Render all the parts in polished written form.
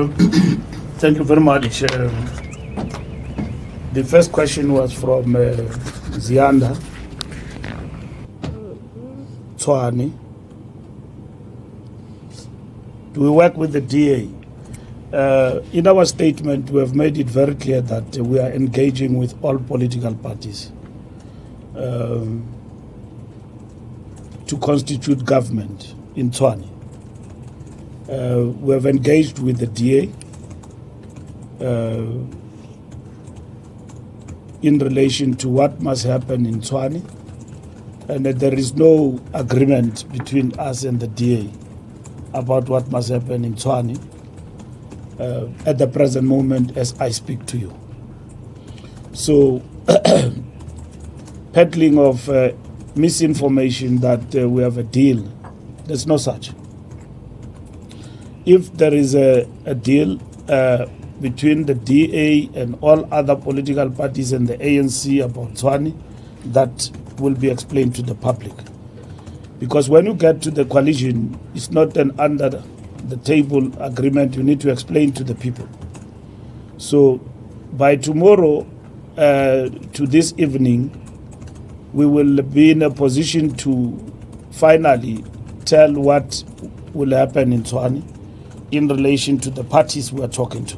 Thank you very much. The first question was from Zianda Tswani. Do we work with the DA? In our statement, we have made it very clear that we are engaging with all political parties to constitute government in Tswane. We have engaged with the DA in relation to what must happen in Tswane, and that there is no agreement between us and the DA about what must happen in Tswane at the present moment as I speak to you. So, peddling of misinformation that we have a deal, there's no such. If there is a deal between the DA and all other political parties and the ANC about Tswane, that will be explained to the public. Because when you get to the coalition, it's not an under the table agreement. You need to explain to the people. So by tomorrow to this evening, we will be in a position to finally tell what will happen in Tswane in relation to the parties we are talking to.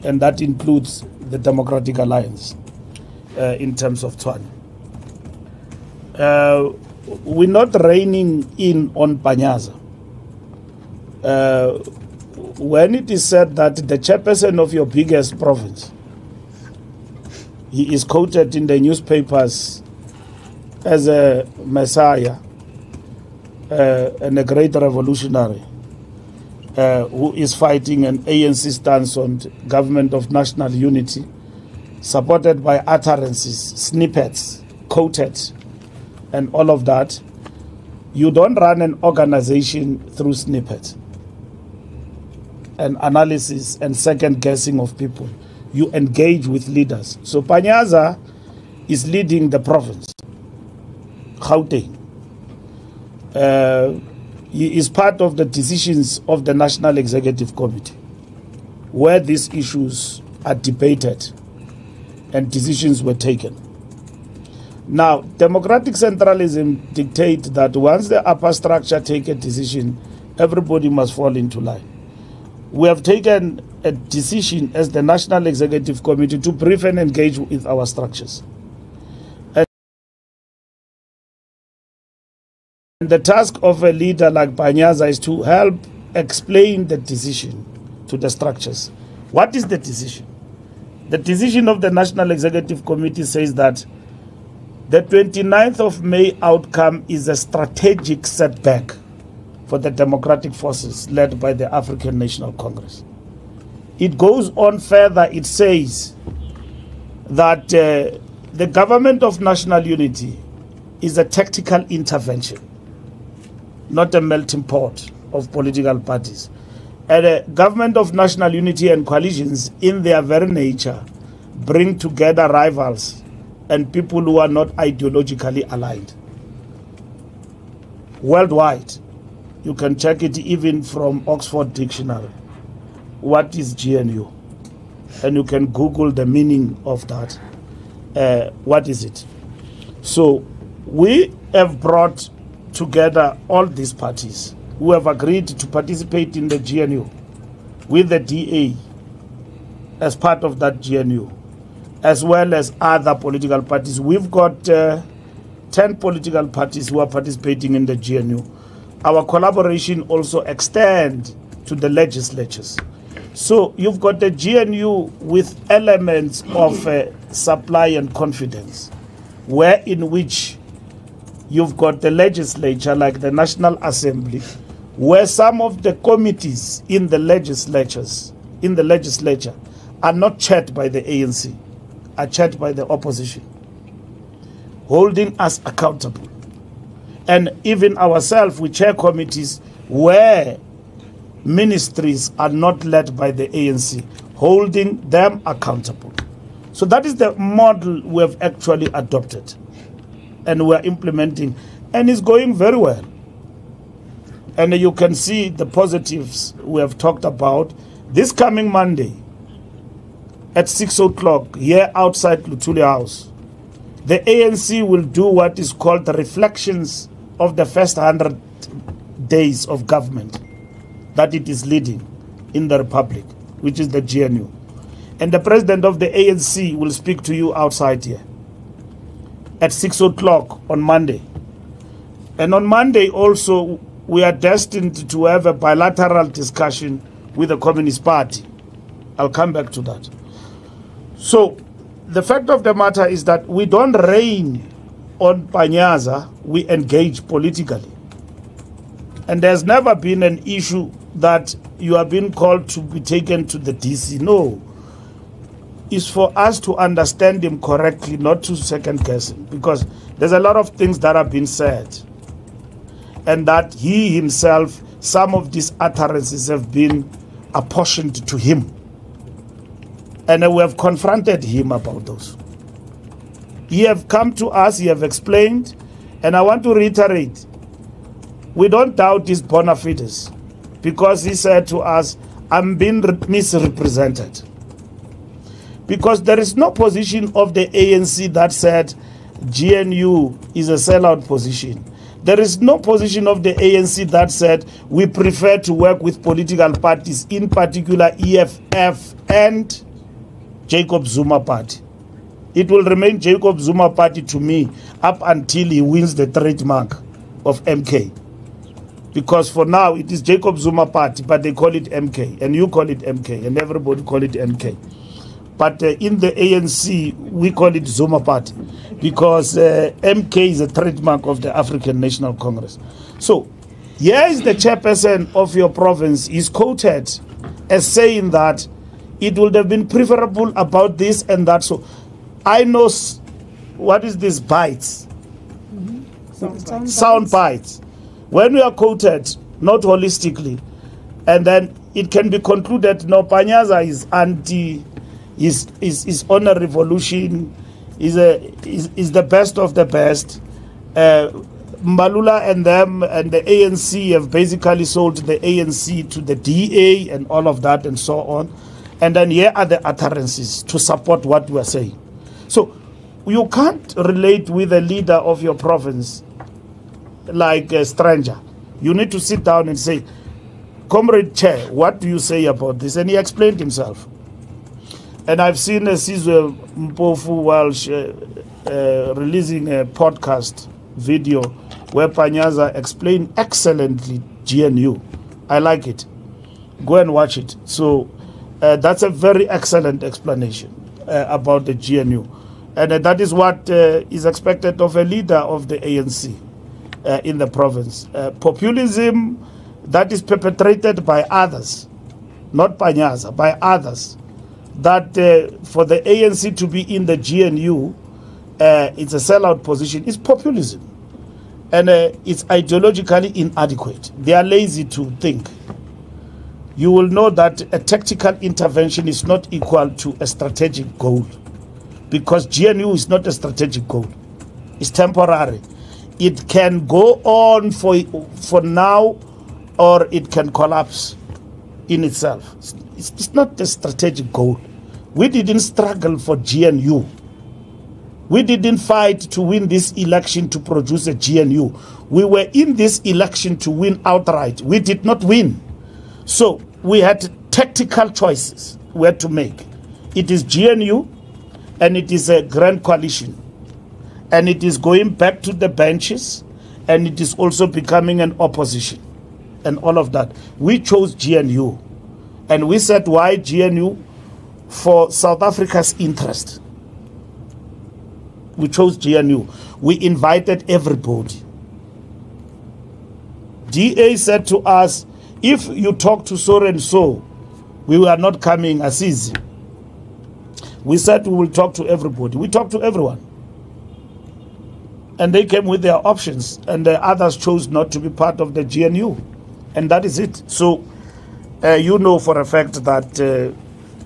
And that includes the Democratic Alliance in terms of Tswane. We're not reining in on Panyaza. When it is said that the chairperson of your biggest province, he is quoted in the newspapers as a messiah and a great revolutionary who is fighting an ANC stance on government of national unity, supported by utterances, snippets, quoted, and all of that. You don't run an organization through snippets and analysis and second guessing of people. You engage with leaders. So Panyaza is leading the province, Gauteng. He is part of the decisions of the National Executive Committee, where these issues are debated and decisions were taken. Now, democratic centralism dictates that once the upper structure take a decision, everybody must fall into line. We have taken a decision as the National Executive Committee to brief and engage with our structures. And the task of a leader like Panyaza is to help explain the decision to the structures. What is the decision? The decision of the National Executive Committee says that the 29th of May outcome is a strategic setback for the democratic forces led by the African National Congress. It goes on further, it says that the government of national unity is a tactical intervention, not a melting pot of political parties. And a government of national unity and coalitions, in their very nature, bring together rivals and people who are not ideologically aligned. Worldwide, you can check it even from Oxford Dictionary. What is GNU? And you can Google the meaning of that. What is it? So we have brought together all these parties who have agreed to participate in the GNU with the DA as part of that GNU, as well as other political parties. We've got 10 political parties who are participating in the GNU. Our collaboration also extends to the legislatures. So you've got the GNU with elements of supply and confidence, where in which you've got the legislature like the National Assembly, where some of the committees in the legislature are not chaired by the ANC, are chaired by the opposition, holding us accountable. And even ourselves, we chair committees where ministries are not led by the ANC, holding them accountable. So that is the model we have actually adopted and we are implementing, and it's going very well. And you can see the positives we have talked about. This coming Monday at 6 o'clock here outside Luthuli House, the ANC will do what is called the reflections of the first 100 days of government that it is leading in the Republic, which is the GNU. And the president of the ANC will speak to you outside here at 6 o'clock on Monday. And on Monday also, we are destined to have a bilateral discussion with the Communist Party. I'll come back to that. So, the fact of the matter is that we don't reign on Panyaza, we engage politically. And there's never been an issue that you are being called to be taken to the DC. No. It's for us to understand him correctly, not to second guess him. Because there's a lot of things that have been said. And that he himself, some of these utterances have been apportioned to him. And we have confronted him about those. He have come to us, he have explained, and I want to reiterate, we don't doubt his bona fides, because he said to us, I'm being misrepresented. Because there is no position of the ANC that said GNU is a sellout position. There is no position of the ANC that said we prefer to work with political parties, in particular EFF and Jacob Zuma Party. It will remain Jacob Zuma Party to me up until he wins the trademark of MK. Because for now it is Jacob Zuma Party, but they call it MK, and you call it MK, and everybody call it MK. But in the ANC, we call it Zuma Party, because MK is a trademark of the African National Congress. So, here is the chairperson of your province is quoted as saying that it would have been preferable about this and that. So, I know, what is this, bites? Sound bites. When we are quoted, not holistically, and then it can be concluded, no, Panyaza is anti, is on a revolution, is the best of the best. Mbalula and them and the ANC have basically sold the ANC to the DA and all of that and so on. And then here are the utterances to support what we are saying. So you can't relate with a leader of your province like a stranger. You need to sit down and say, Comrade Chair, what do you say about this? And he explained himself. And I've seen Sizwe Mpofu Walsh releasing a podcast video where Panyaza explained excellently GNU. I like it. Go and watch it. So that's a very excellent explanation about the GNU. And that is what is expected of a leader of the ANC in the province. Populism that is perpetrated by others, not Panyaza, by others, that for the ANC to be in the GNU, it's a sellout position, is populism. And it's ideologically inadequate. They are lazy to think. You will know that a tactical intervention is not equal to a strategic goal, because GNU is not a strategic goal. It's temporary. It can go on for now, or it can collapse in itself. It's not a strategic goal. We didn't struggle for GNU. We didn't fight to win this election to produce a GNU. We were in this election to win outright. We did not win. So we had tactical choices we had to make. It is GNU, and it is a grand coalition. And it is going back to the benches, and it is also becoming an opposition. And all of that. We chose GNU. And we said, why GNU? For South Africa's interest. We chose GNU. We invited everybody. DA said to us, if you talk to so and so, we are not coming as easy. We said we will talk to everybody. We talked to everyone. And they came with their options, and the others chose not to be part of the GNU. And that is it. So, you know for a fact that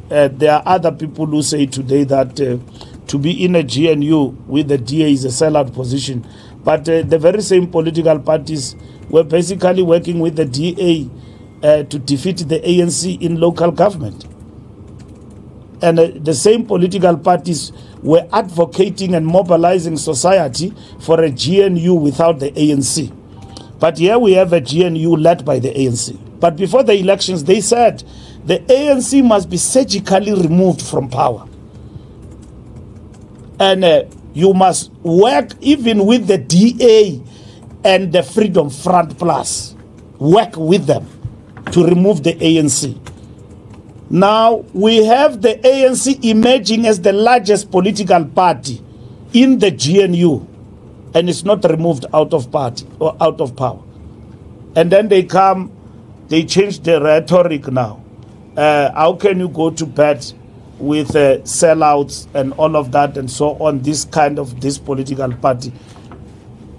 there are other people who say today that to be in a GNU with the DA is a sellout position. But the very same political parties were basically working with the DA to defeat the ANC in local government. And the same political parties were advocating and mobilizing society for a GNU without the ANC. But here we have a GNU led by the ANC. But before the elections, they said the ANC must be surgically removed from power. And you must work even with the DA and the Freedom Front Plus. Work with them to remove the ANC. Now, we have the ANC emerging as the largest political party in the GNU, and it's not removed out of party or out of power. And then they change the rhetoric now. How can you go to bed with sellouts and all of that and so on, this political party?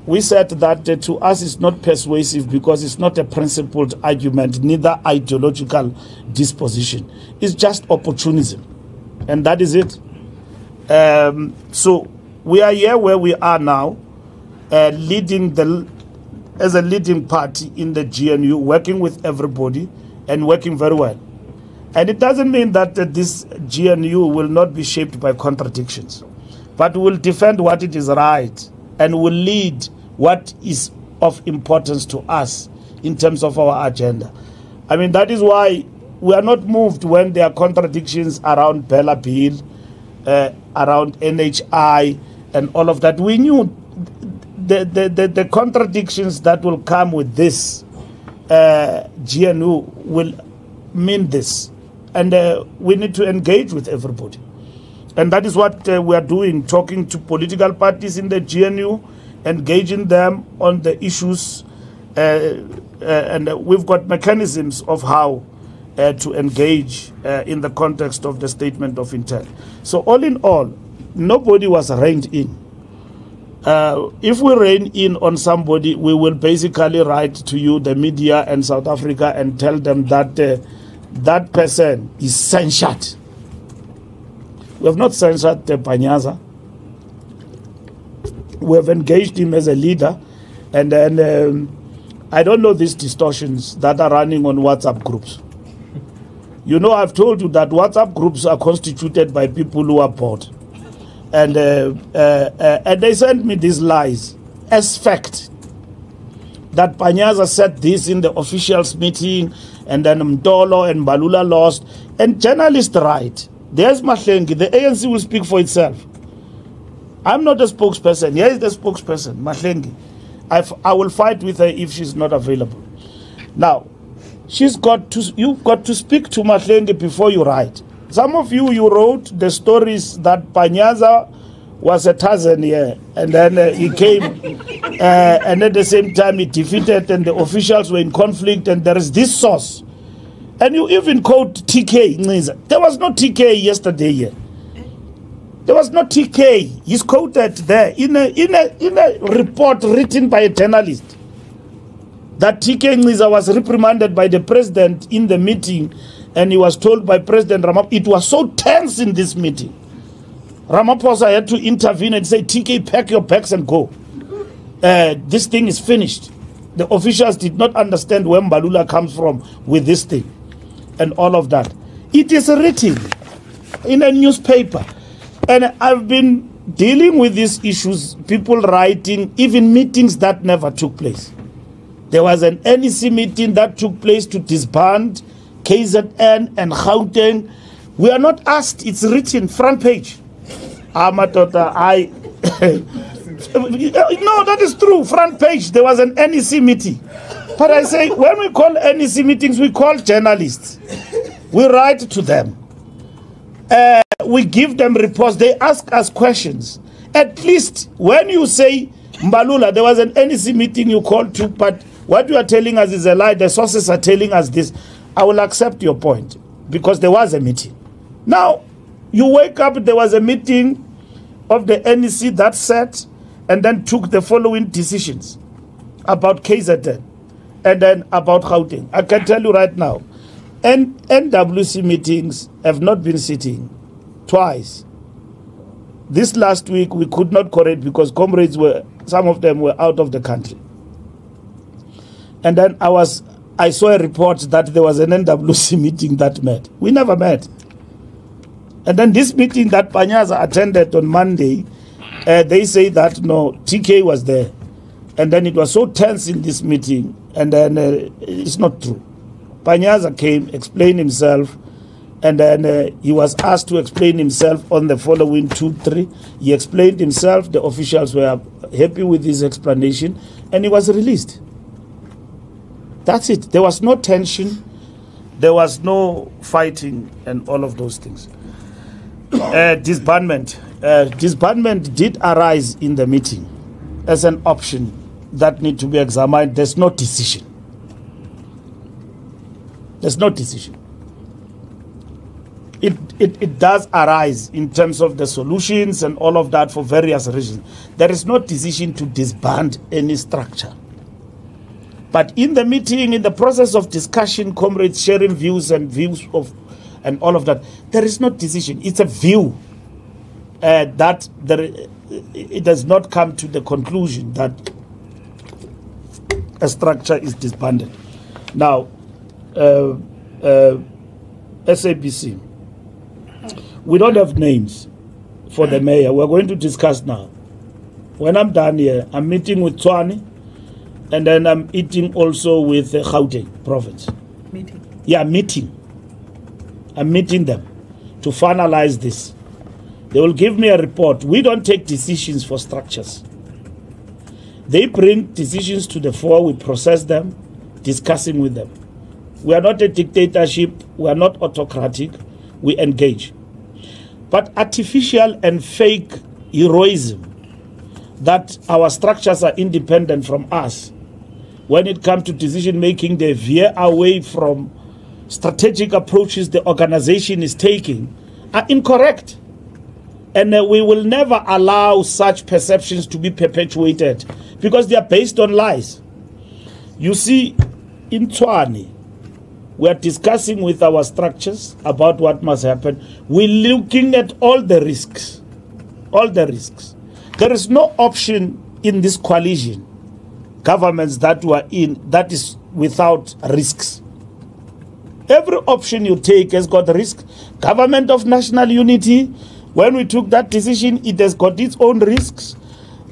We said that to us it's not persuasive because it's not a principled argument, neither ideological disposition. It's just opportunism. And that is it. So we are here where we are now, leading as a leading party in the GNU, working with everybody and working very well. And it doesn't mean that this GNU will not be shaped by contradictions, but will defend what it is right and will lead what is of importance to us in terms of our agenda. I mean, that is why we are not moved when there are contradictions around Bella Bill, around NHI, and all of that. We knew the contradictions that will come with this GNU will mean this. And we need to engage with everybody. And that is what we are doing, talking to political parties in the GNU, engaging them on the issues, and we've got mechanisms of how to engage in the context of the statement of intent. So all in all, nobody was reined in. If we rein in on somebody, we will basically write to you, the media and South Africa, and tell them that that person is censured. We have not censured Panyaza. We have engaged him as a leader, and then I don't know these distortions that are running on WhatsApp groups. You know, I've told you that WhatsApp groups are constituted by people who are bored, and they sent me these lies as fact that Panyaza said this in the officials meeting, and then Mtolo and Mbalula lost, and journalists write. There's Mahlengi. The ANC will speak for itself. I'm not a spokesperson. Here is the spokesperson, Mahlengi. I will fight with her if she's not available. Now, you've got to speak to Mahlengi before you write. Some of you wrote the stories that Panyaza was a Tarzan here, and then he came, and at the same time he defeated, and the officials were in conflict, and there is this source. And you even quote TK. There was no TK yesterday here. There was no TK. He's quoted there in a report written by a journalist that TK Ngiza was reprimanded by the president in the meeting, and he was told by President Ramaphosa, it was so tense in this meeting. Ramaphosa had to intervene and say, TK, pack your bags and go. This thing is finished. The officials did not understand where Mbalula comes from with this thing and all of that. It is written in a newspaper. And I've been dealing with these issues, people writing, even meetings that never took place. There was an NEC meeting that took place to disband KZN and Gauteng. We are not asked, it's written, front page. Amatota, no, that is true, front page. There was an NEC meeting. But I say, when we call NEC meetings, we call journalists. We write to them. We give them reports. They ask us questions. At least when you say, Mbalula, there was an NEC meeting you called to, but what you are telling us is a lie. The sources are telling us this. I will accept your point because there was a meeting. Now, you wake up, there was a meeting of the NEC that sat and then took the following decisions about KZN and then about Gauteng. I can tell you right now, NWC meetings have not been sitting twice. This last week we could not correct because comrades some of them were out of the country. And then I was I saw a report that there was an NWC meeting that met. We never met. And then this meeting that Panyaza attended on Monday, they say that no, TK was there. And then it was so tense in this meeting, and then it's not true. Panyaza came, explained himself, and then he was asked to explain himself on the following 2-3. He explained himself, the officials were happy with his explanation, and he was released. That's it. There was no tension, there was no fighting, and all of those things. Disbandment. Disbandment did arise in the meeting as an option that need to be examined. There's no decision. There's no decision. It does arise in terms of the solutions and all of that for various reasons. There is no decision to disband any structure. But in the meeting, in the process of discussion, comrades sharing views and all of that, there is no decision. It's a view that it does not come to the conclusion that a structure is disbanded. Now, SABC, we don't have names for the mayor. We're going to discuss now. When I'm done here, I'm meeting with Tshwane, and then I'm meeting also with Gauteng province. Meeting? Yeah, meeting. I'm meeting them to finalize this. They will give me a report. We don't take decisions for structures. They bring decisions to the fore, we process them, discussing with them. We are not a dictatorship, we are not autocratic, we engage. But artificial and fake heroism that our structures are independent from us, when it comes to decision making, they veer away from strategic approaches the organization is taking, are incorrect. And we will never allow such perceptions to be perpetuated because they are based on lies. You see, in Tshwane, we are discussing with our structures about what must happen. We're looking at all the risks. All the risks. There is no option in this coalition, governments that were in, that is without risks. Every option you take has got risk. Government of national unity, when we took that decision, it has got its own risks.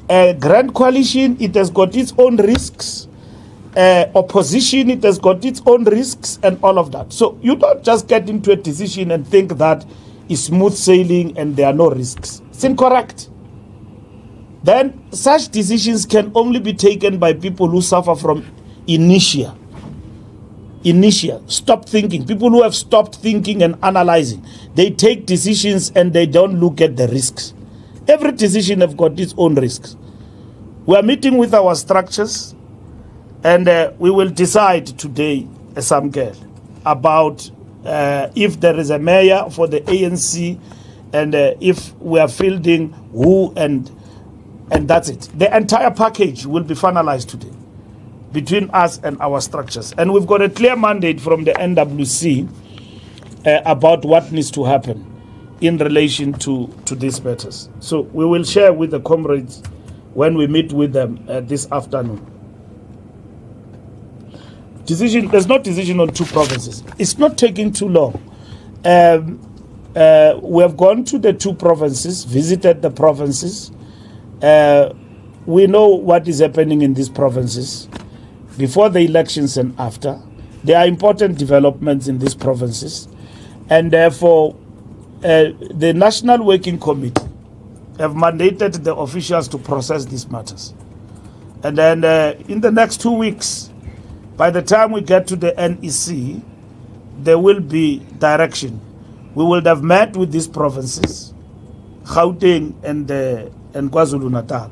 Grand coalition, it has got its own risks. Opposition, it has got its own risks and all of that. So you don't just get into a decision and think that it's smooth sailing and there are no risks. It's incorrect. Then such decisions can only be taken by people who suffer from inertia. Inertia, stop thinking. People who have stopped thinking and analyzing. They take decisions and they don't look at the risks. Every decision has got its own risks. We are meeting with our structures, and we will decide today, some girl, about if there is a mayor for the ANC, and if we are fielding who, and that's it. The entire package will be finalized today between us and our structures. And we've got a clear mandate from the NWC about what needs to happen in relation to these matters. So we will share with the comrades when we meet with them this afternoon. There's no decision on 2 provinces. It's not taking too long. We have gone to the 2 provinces, visited the provinces. We know what is happening in these provinces before the elections and after. There are important developments in these provinces, and therefore the National Working Committee have mandated the officials to process these matters. And then in the next 2 weeks, by the time we get to the NEC, there will be direction. We will have met with these provinces, Gauteng and KwaZulu-Natal.